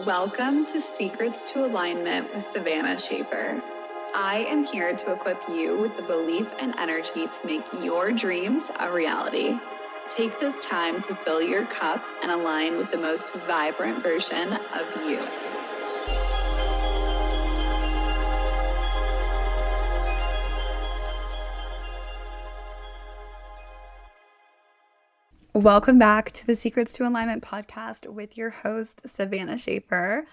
Welcome to Secrets to Alignment with Savannah Schaffer. I am here to equip you with the belief and energy to make your dreams a reality. Take this time to fill your cup and align with the most vibrant version of you. Welcome back to the Secrets to Alignment podcast with your host, Savannah Schaffer.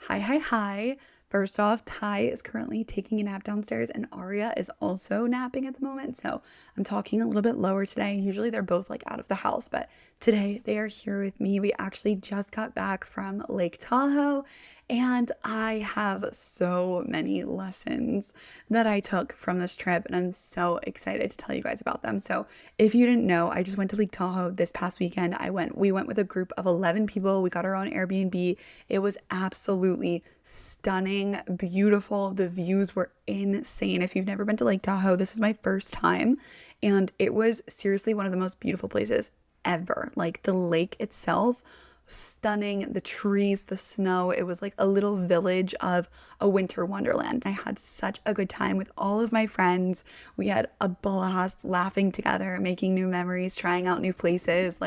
Hi. First off, Ty is currently taking a nap downstairs and Aria is also napping at the moment. So I'm talking a little bit lower today. Usually they're both out of the house, but today they are here with me. We actually just got back from Lake Tahoe and I have so many lessons that I took from this trip and I'm so excited to tell you guys about them. So if you didn't know, I just went to Lake Tahoe this past weekend. We went with a group of 11 people. We got our own Airbnb. It was absolutely stunning, beautiful. The views were insane. If you've never been to Lake Tahoe, this was my first time and it was seriously one of the most beautiful places ever. The lake itself, stunning, the trees, the snow. It was like a little village of a winter wonderland. I had such a good time with all of my friends. We had a blast laughing together, making new memories, trying out new places,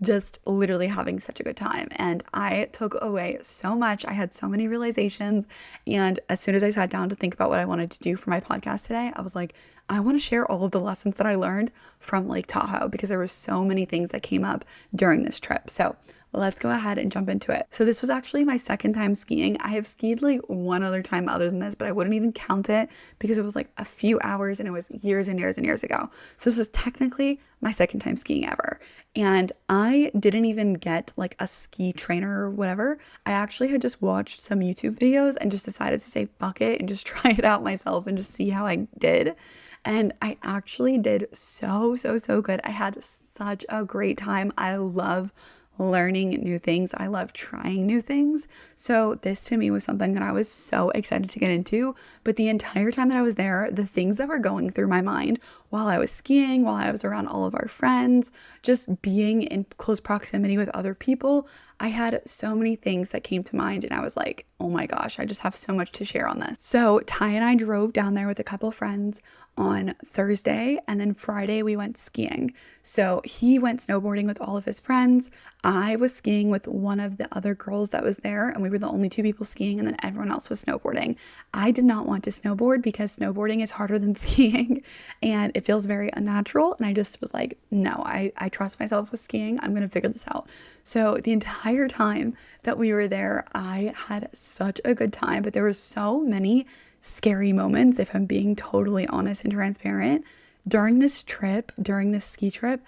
just literally having such a good time. And I took away so much. I had so many realizations. And as soon as I sat down to think about what I wanted to do for my podcast today, I was like, I want to share all of the lessons that I learned from Lake Tahoe because there were so many things that came up during this trip. So let's go ahead and jump into it. So this was actually my second time skiing. I have skied one other time other than this, but I wouldn't even count it because it was a few hours and it was years and years and years ago. So this is technically my second time skiing ever. And I didn't even get a ski trainer or whatever. I actually had just watched some YouTube videos and just decided to say fuck it and just try it out myself and just see how I did. And I actually did so good. I had such a great time. I love learning new things. I love trying new things. So this to me was something that I was so excited to get into. But the entire time that I was there, the things that were going through my mind while I was skiing, while I was around all of our friends, just being in close proximity with other people, I had so many things that came to mind and I was like, oh my gosh, I just have so much to share on this. So Ty and I drove down there with a couple friends on Thursday and then Friday we went skiing. So he went snowboarding with all of his friends. I was skiing with one of the other girls that was there and we were the only two people skiing and then everyone else was snowboarding. I did not want to snowboard because snowboarding is harder than skiing and it feels very unnatural. And I just was like, no, I trust myself with skiing. I'm going to figure this out. So the entire time that we were there, I had such a good time, but there were so many scary moments, if I'm being totally honest and transparent. During this ski trip,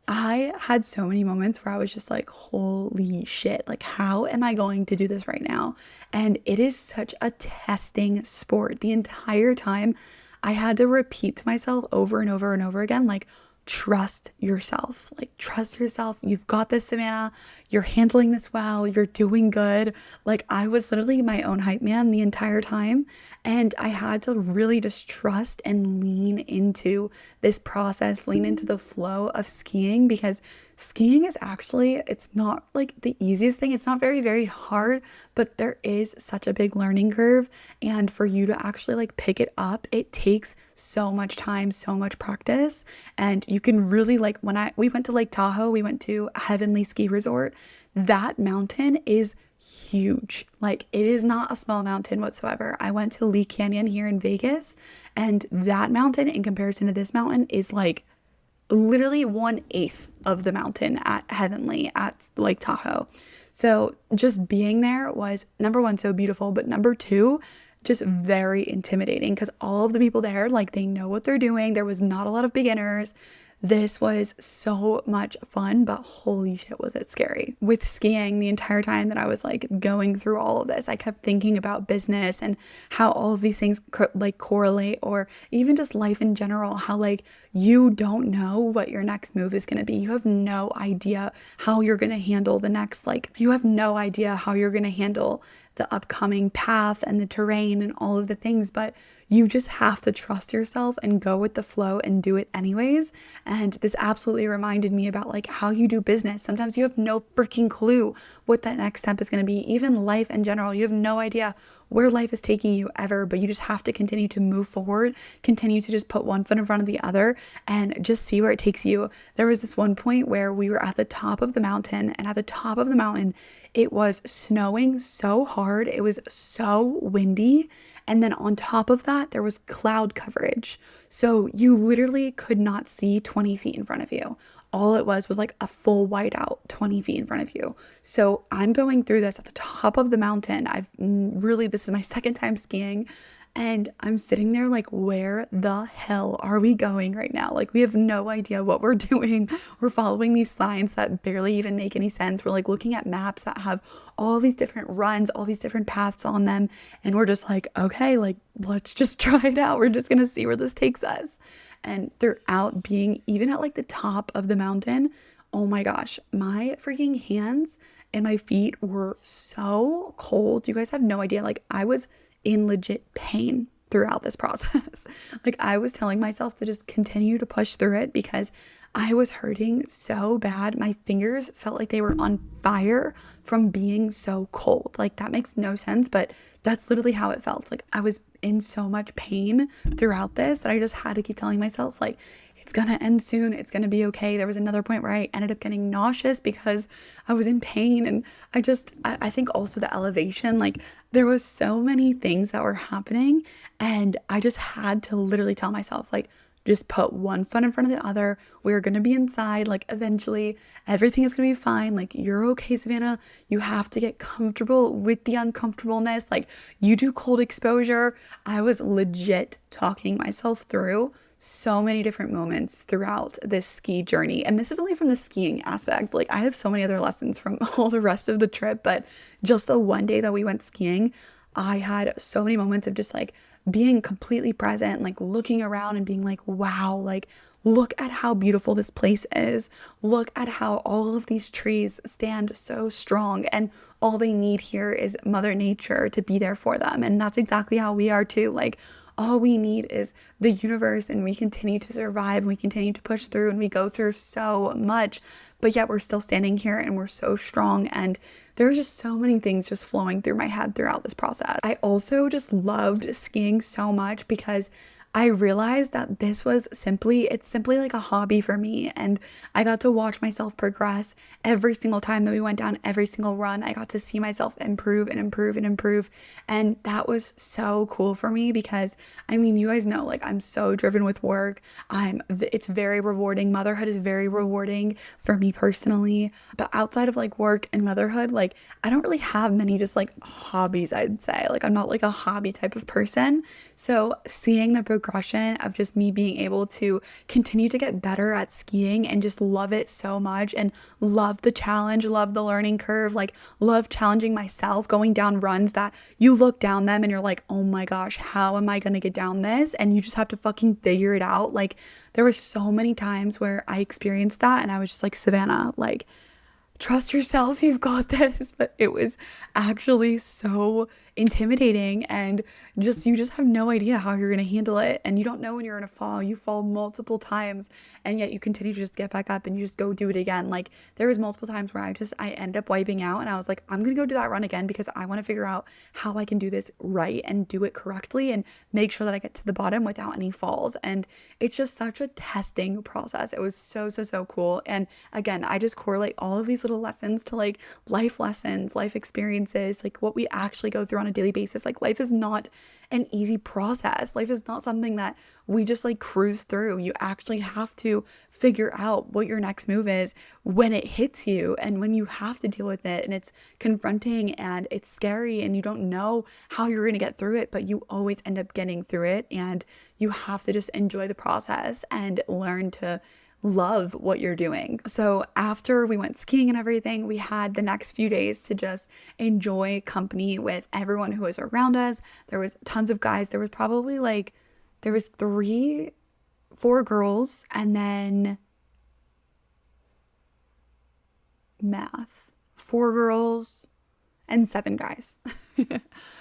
I had so many moments where I was just like, holy shit, how am I going to do this right now? And it is such a testing sport. The entire time I had to repeat to myself over and over and over again, trust yourself. Trust yourself. You've got this, Savannah. You're handling this well. You're doing good. I was literally my own hype man the entire time. And I had to really just trust and lean into this process, lean into the flow of skiing because skiing is actually, it's not the easiest thing. It's not very, very hard, but there is such a big learning curve. And for you to actually pick it up, it takes so much time, so much practice. And you can really when we went to Lake Tahoe, we went to a Heavenly Ski Resort. That mountain is huge. It is not a small mountain whatsoever. I went to Lee Canyon here in Vegas and that mountain in comparison to this mountain is literally 1/8 of the mountain at Heavenly at Lake Tahoe. So just being there was number one, so beautiful, but number two, just very intimidating because all of the people there, they know what they're doing. There was not a lot of beginners. This was so much fun, but holy shit, was it scary. With skiing, the entire time that I was going through all of this, I kept thinking about business and how all of these things correlate, or even just life in general, how you don't know what your next move is going to be. You have no idea how you're going to handle the next, you have no idea how you're going to handle the upcoming path and the terrain and all of the things, but you just have to trust yourself and go with the flow and do it anyways. And this absolutely reminded me about like how you do business. Sometimes you have no freaking clue what that next step is going to be. Even life in general, you have no idea where life is taking you ever, but you just have to continue to move forward, continue to just put one foot in front of the other and just see where it takes you. There was this one point where we were at the top of the mountain, and at the top of the mountain, it was snowing so hard. It was so windy. And then on top of that, there was cloud coverage. So you literally could not see 20 feet in front of you. All it was like a full whiteout 20 feet in front of you. So I'm going through this at the top of the mountain. This is my second time skiing. And I'm sitting there like, where the hell are we going right now? Like, we have no idea what we're doing. We're following these signs that barely even make any sense. We're like looking at maps that have all these different runs, all these different paths on them. And we're just like, okay, like, let's just try it out. We're just going to see where this takes us. And throughout being even at like the top of the mountain, oh my gosh, my freaking hands and my feet were so cold. You guys have no idea. Like, I was in legit pain throughout this process. Like, I was telling myself to just continue to push through it because I was hurting so bad. My fingers felt like they were on fire from being so cold. Like, that makes no sense, but that's literally how it felt. Like, I was in so much pain throughout this that I just had to keep telling myself, like, it's gonna end soon. It's gonna be okay. There was another point where I ended up getting nauseous because I was in pain. And I think also the elevation, like, there was so many things that were happening. And I just had to literally tell myself, like, just put one foot in front of the other. We're going to be inside. Like, eventually everything is going to be fine. Like, you're okay, Savannah. You have to get comfortable with the uncomfortableness. Like, you do cold exposure. I was legit talking myself through so many different moments throughout this ski journey. And this is only from the skiing aspect. Like, I have so many other lessons from all the rest of the trip, but just the one day that we went skiing, I had so many moments of just like being completely present, like looking around and being like, wow, like, look at how beautiful this place is. Look at how all of these trees stand so strong, and all they need here is Mother Nature to be there for them. And that's exactly how we are too. Like, all we need is the universe, and we continue to survive, and we continue to push through, and we go through so much, but yet we're still standing here and we're so strong. And there's just so many things just flowing through my head throughout this process. I also just loved skiing so much because I realized that it's simply like a hobby for me. And I got to watch myself progress every single time that we went down, every single run. I got to see myself improve and improve and improve. And that was so cool for me because, I mean, you guys know, like, I'm so driven with work. It's very rewarding. Motherhood is very rewarding for me personally. But outside of like work and motherhood, like, I don't really have many just like hobbies, I'd say. Like, I'm not like a hobby type of person. So seeing the progression of just me being able to continue to get better at skiing and just love it so much, and love the challenge, love the learning curve, like, love challenging myself, going down runs that you look down them and you're like, oh my gosh, how am I going to get down this? And you just have to fucking figure it out. Like, there were so many times where I experienced that and I was just like, Savannah, like, trust yourself, you've got this. But it was actually so intimidating, and you just have no idea how you're going to handle it, and you don't know when you're going to fall. You fall multiple times, and yet you continue to just get back up and you just go do it again. Like, there was multiple times where I end up wiping out, and I was like, I'm going to go do that run again because I want to figure out how I can do this right and do it correctly and make sure that I get to the bottom without any falls. And it's just such a testing process. It was so cool. And again, I just correlate all of these little lessons to like life lessons, life experiences, like what we actually go through on a daily basis. Like, life is not an easy process. Life is not something that we just like cruise through. You actually have to figure out what your next move is when it hits you, and when you have to deal with it, and it's confronting and it's scary and you don't know how you're going to get through it, but you always end up getting through it. And you have to just enjoy the process and learn to love what you're doing. So after we went skiing and everything, we had the next few days to just enjoy company with everyone who was around us. There was tons of guys. There was 4 girls, and then 4 girls and 7 guys.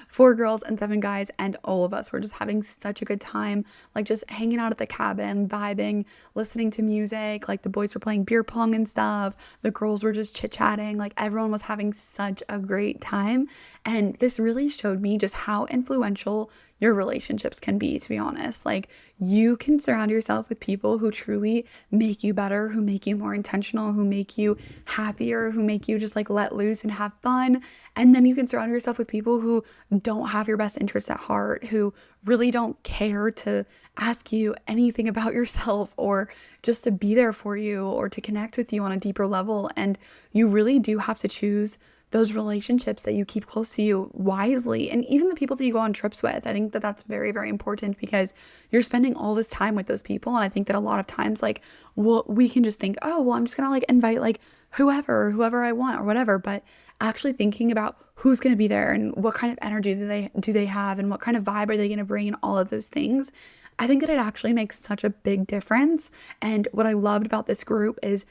4 girls and 7 guys, and all of us were just having such a good time, like just hanging out at the cabin, vibing, listening to music. Like the boys were playing beer pong and stuff, the girls were just chit-chatting, like everyone was having such a great time. And this really showed me just how influential your relationships can be, to be honest. Like you can surround yourself with people who truly make you better, who make you more intentional, who make you happier, who make you just like let loose and have fun. And then you can surround yourself with people who don't have your best interests at heart, who really don't care to ask you anything about yourself or just to be there for you or to connect with you on a deeper level. And you really do have to choose those relationships that you keep close to you wisely. And even the people that you go on trips with, I think that that's very, very important because you're spending all this time with those people. And I think that a lot of times, like, well, we can just think, oh, well, I'm just gonna like invite like whoever I want or whatever. But actually thinking about who's going to be there and what kind of energy do they have and what kind of vibe are they going to bring and all of those things, I think that it actually makes such a big difference. And what I loved about this group is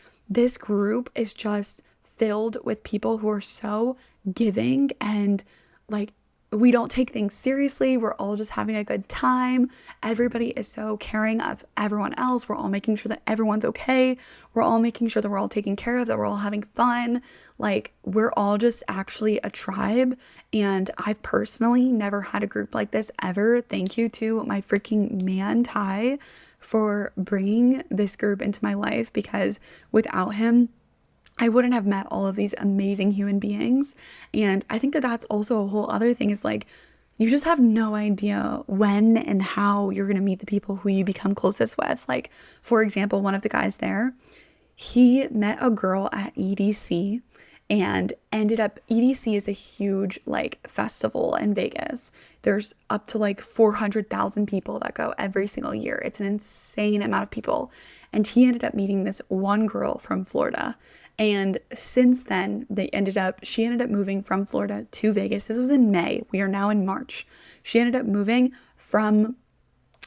just filled with people who are so giving and like we don't take things seriously. We're all just having a good time. Everybody is so caring of everyone else. We're all making sure that everyone's okay. We're all making sure that we're all taken care of, that we're all having fun. Like we're all just actually a tribe. And I've personally never had a group like this ever. Thank you to my freaking man, Ty, for bringing this group into my life because without him, I wouldn't have met all of these amazing human beings. And I think that that's also a whole other thing is like, you just have no idea when and how you're going to meet the people who you become closest with. Like, for example, one of the guys there, he met a girl at EDC and ended up, EDC is a huge like festival in Vegas. There's up to like 400,000 people that go every single year. It's an insane amount of people. And he ended up meeting this one girl from Florida. And since then, she ended up moving from Florida to Vegas. This was in May. We are now in March. She ended up moving from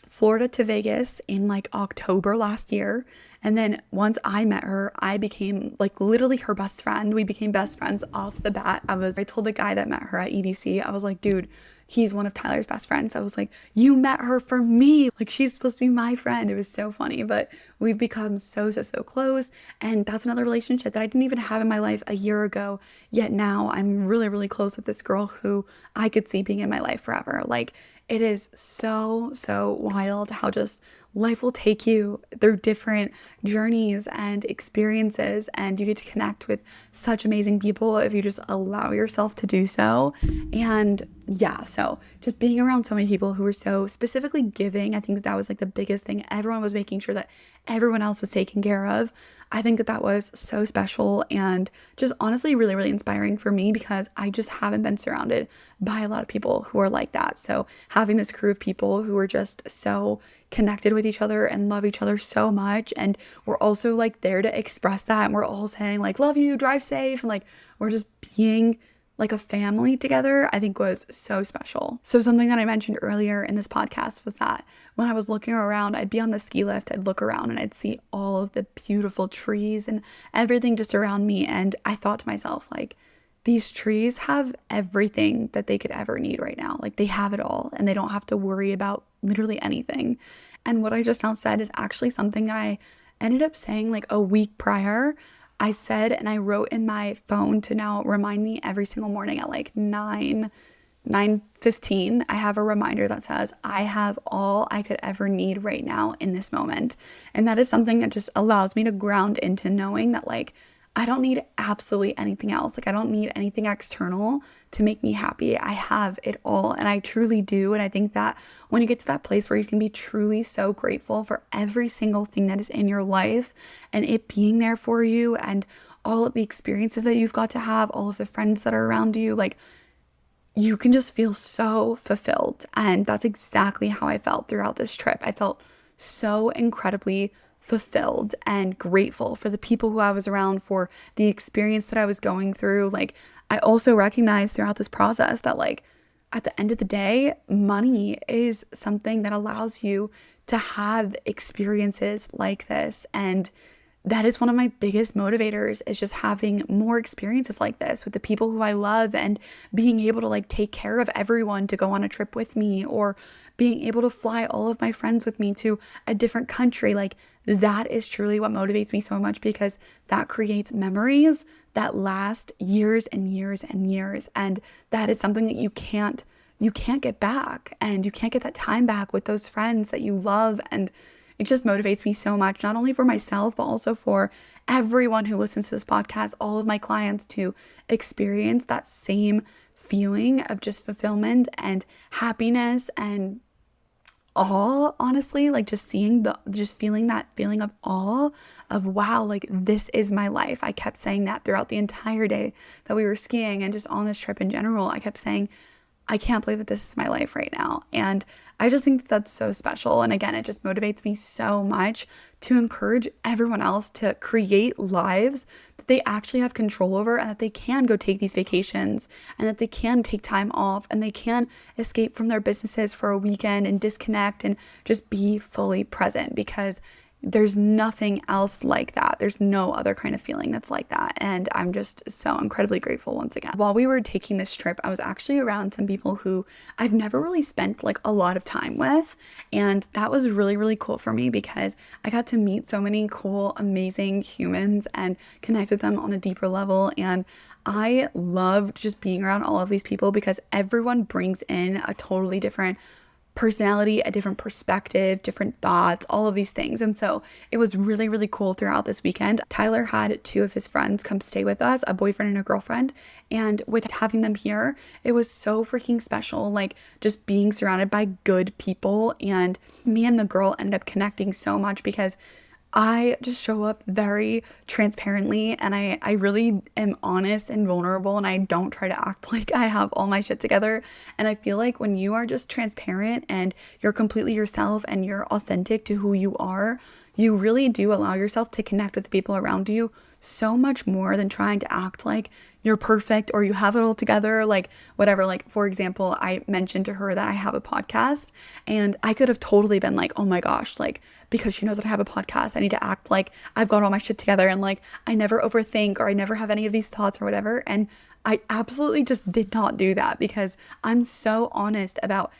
Florida to Vegas in like October last year. And then once I met her, I became like literally her best friend. We became best friends off the bat. I told the guy that met her at EDC, I was like, dude, he's one of Tyler's best friends. I was like, you met her for me. Like she's supposed to be my friend. It was so funny, but we've become so close. And that's another relationship that I didn't even have in my life a year ago. Yet now I'm really, really close with this girl who I could see being in my life forever. Like it is so wild how just life will take you through different journeys and experiences, and you get to connect with such amazing people if you just allow yourself to do so. And yeah, so just being around so many people who were so specifically giving, I think that was like the biggest thing. Everyone was making sure that everyone else was taken care of. I think that was so special and just honestly really, really inspiring for me because I just haven't been surrounded by a lot of people who are like that. So having this crew of people who are just so connected with each other and love each other so much, and we're also like there to express that, and we're all saying like love you, drive safe, and like we're just being like a family together, I think was so special. So something that I mentioned earlier in this podcast was that when I was looking around, I'd be on the ski lift, I'd look around and I'd see all of the beautiful trees and everything just around me. And I thought to myself, like, these trees have everything that they could ever need right now. Like they have it all and they don't have to worry about literally anything. And what I just now said is actually something that I ended up saying like a week prior. I said, and I wrote in my phone to now remind me every single morning at like 9:15, I have a reminder that says, I have all I could ever need right now in this moment. And that is something that just allows me to ground into knowing that like, I don't need absolutely anything else. Like I don't need anything external to make me happy. I have it all and I truly do. And I think that when you get to that place where you can be truly so grateful for every single thing that is in your life and it being there for you and all of the experiences that you've got to have, all of the friends that are around you, like you can just feel so fulfilled. And that's exactly how I felt throughout this trip. I felt so incredibly fulfilled and grateful for the people who I was around, for the experience that I was going through. Like I also recognized throughout this process that like at the end of the day, money is something that allows you to have experiences like this. And that is one of my biggest motivators, is just having more experiences like this with the people who I love, and being able to like take care of everyone to go on a trip with me, or being able to fly all of my friends with me to a different country. Like, that is truly what motivates me so much, because that creates memories that last years and years and years. And that is something that you can't get back, and you can't get that time back with those friends that you love. And it just motivates me so much, not only for myself, but also for everyone who listens to this podcast, all of my clients, to experience that same feeling of just fulfillment and happiness and awe, honestly. Like, just feeling that feeling of awe of, wow, like, this is my life. I kept saying that throughout the entire day that we were skiing, and just on this trip in general. I kept saying, I can't believe that this is my life right now. And I just think that that's so special. And again, it just motivates me so much to encourage everyone else to create lives that they actually have control over, and that they can go take these vacations, and that they can take time off, and they can escape from their businesses for a weekend and disconnect and just be fully present, because there's nothing else like that. There's no other kind of feeling that's like that. And I'm just so incredibly grateful once again. While we were taking this trip, I was actually around some people who I've never really spent like a lot of time with. And that was really, really cool for me, because I got to meet so many cool, amazing humans and connect with them on a deeper level. And I loved just being around all of these people, because everyone brings in a totally different personality, a different perspective, different thoughts, all of these things. And so it was really, really cool throughout this weekend. Tyler had two of his friends come stay with us, a boyfriend and a girlfriend. And with having them here, it was so freaking special, like just being surrounded by good people. And me and the girl ended up connecting so much, because I just show up very transparently, and I really am honest and vulnerable, and I don't try to act like I have all my shit together. And I feel like when you are just transparent and you're completely yourself and you're authentic to who you are, you really do allow yourself to connect with the people around you so much more than trying to act like you're perfect or you have it all together, like whatever. Like, for example, I mentioned to her that I have a podcast, and I could have totally been like, oh my gosh, like, because she knows that I have a podcast, I need to act like I've got all my shit together, and like I never overthink, or I never have any of these thoughts or whatever. And I absolutely just did not do that, because I'm so honest about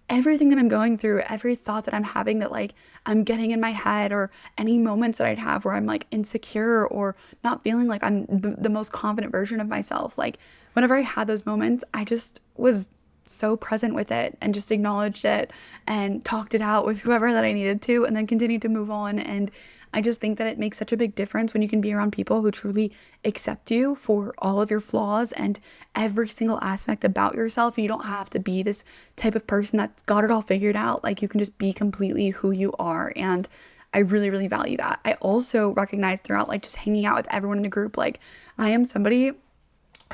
everything that I'm going through, every thought that I'm having that like I'm getting in my head, or any moments that I'd have where I'm like insecure or not feeling like I'm the most confident version of myself. Like, whenever I had those moments, I just was so present with it and just acknowledged it and talked it out with whoever that I needed to, and then continued to move on. And I just think that it makes such a big difference when you can be around people who truly accept you for all of your flaws and every single aspect about yourself. You don't have to be this type of person that's got it all figured out. Like, you can just be completely who you are. And I really, really value that. I also recognize throughout like just hanging out with everyone in the group, like I am somebody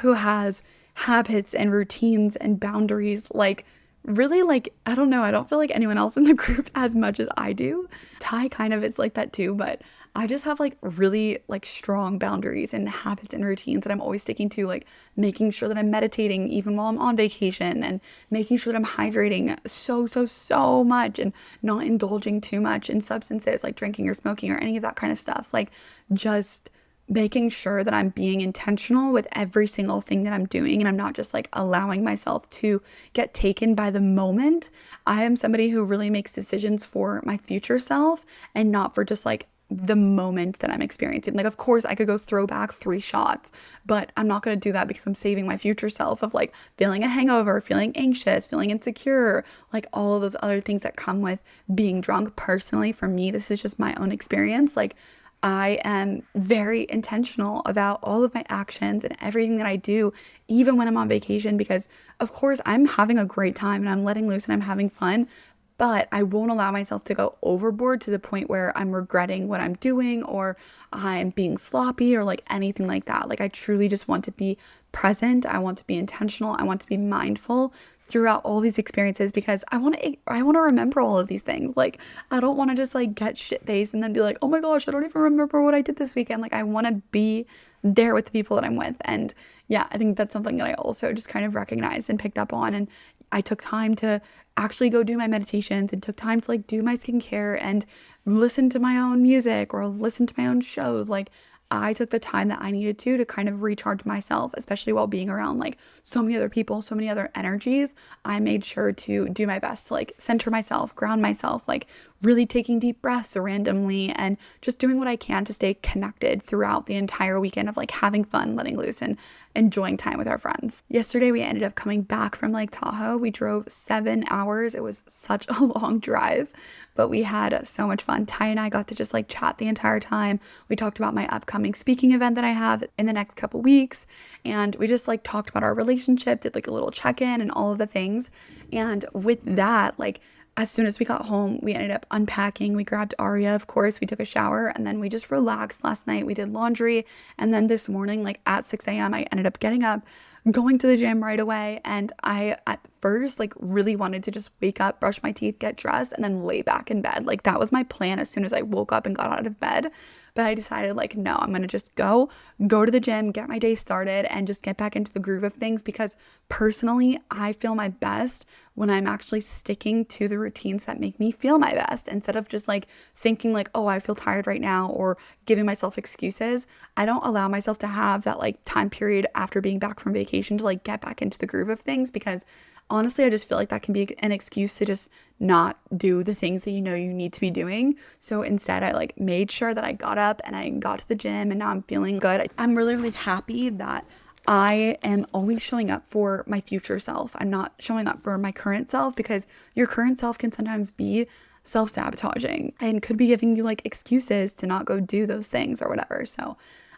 who has habits and routines and boundaries, like really, like, I don't know, I don't feel like anyone else in the group as much as I do. Ty kind of is like that too, but I just have like really like strong boundaries and habits and routines that I'm always sticking to, like making sure that I'm meditating even while I'm on vacation, and making sure that I'm hydrating so much, and not indulging too much in substances like drinking or smoking or any of that kind of stuff. Like, just making sure that I'm being intentional with every single thing that I'm doing, and I'm not just like allowing myself to get taken by the moment. I am somebody who really makes decisions for my future self, and not for just like the moment that I'm experiencing. Like, of course I could go throw back 3 shots, but I'm not going to do that, because I'm saving my future self of like feeling a hangover, feeling anxious, feeling insecure, like all of those other things that come with being drunk. Personally, for me, this is just my own experience. Like, I am very intentional about all of my actions and everything that I do, even when I'm on vacation, because of course I'm having a great time and I'm letting loose and I'm having fun, but I won't allow myself to go overboard to the point where I'm regretting what I'm doing, or I'm being sloppy, or like anything like that. Like, I truly just want to be present. I want to be intentional. I want to be mindful throughout all these experiences, because I want to remember all of these things. Like, I don't want to just like get shit-faced and then be like, oh my gosh, I don't even remember what I did this weekend. Like, I want to be there with the people that I'm with. And yeah, I think that's something that I also just kind of recognized and picked up on. And I took time to actually go do my meditations and took time to like do my skincare and listen to my own music or listen to my own shows. Like I took the time that I needed to kind of recharge myself, especially while being around like so many other people, so many other energies. I made sure to do my best to like center myself, ground myself, like really taking deep breaths randomly and just doing what I can to stay connected throughout the entire weekend of like having fun, letting loose, and enjoying time with our friends. Yesterday, we ended up coming back from Lake Tahoe. We drove 7 hours. It was such a long drive, but we had so much fun. Ty and I got to just like chat the entire time. We talked about my upcoming speaking event that I have in the next couple weeks, and we just like talked about our relationship, did like a little check-in and all of the things. And with that, like as soon as we got home, we ended up unpacking. We grabbed Aria, of course. We took a shower and then we just relaxed last night. We did laundry. And then this morning, like at 6 a.m., I ended up getting up, going to the gym right away. And I, at first, like really wanted to just wake up, brush my teeth, get dressed, and then lay back in bed. Like that was my plan as soon as I woke up and got out of bed. But I decided like, no, I'm going to just go to the gym, get my day started, and just get back into the groove of things, because personally, I feel my best when I'm actually sticking to the routines that make me feel my best, instead of just like thinking like, oh, I feel tired right now, or giving myself excuses. I don't allow myself to have that like time period after being back from vacation to like get back into the groove of things, because honestly, I just feel like that can be an excuse to just not do the things that you know you need to be doing. So instead, I like made sure that I got up and I got to the gym, and now I'm feeling good. I'm really, really happy that I am always showing up for my future self. I'm not showing up for my current self, because your current self can sometimes be self-sabotaging and could be giving you like excuses to not go do those things or whatever. So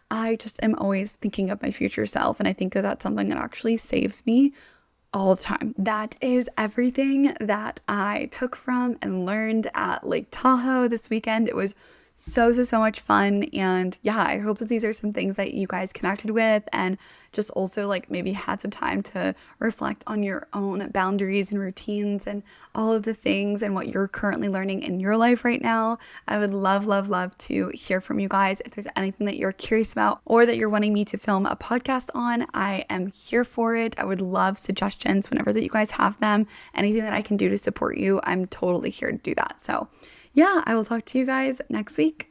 I just am always thinking of my future self, and I think that that's something that actually saves me all the time. That is everything that I took from and learned at Lake Tahoe this weekend. It was so much fun. And yeah, I hope that these are some things that you guys connected with, and just also like maybe had some time to reflect on your own boundaries and routines and all of the things and what you're currently learning in your life right now. I would love to hear from you guys. If there's anything that you're curious about or that you're wanting me to film a podcast on, I am here for it. I would love suggestions whenever that you guys have them. Anything that I can do to support you, I'm totally here to do that. So yeah, I will talk to you guys next week.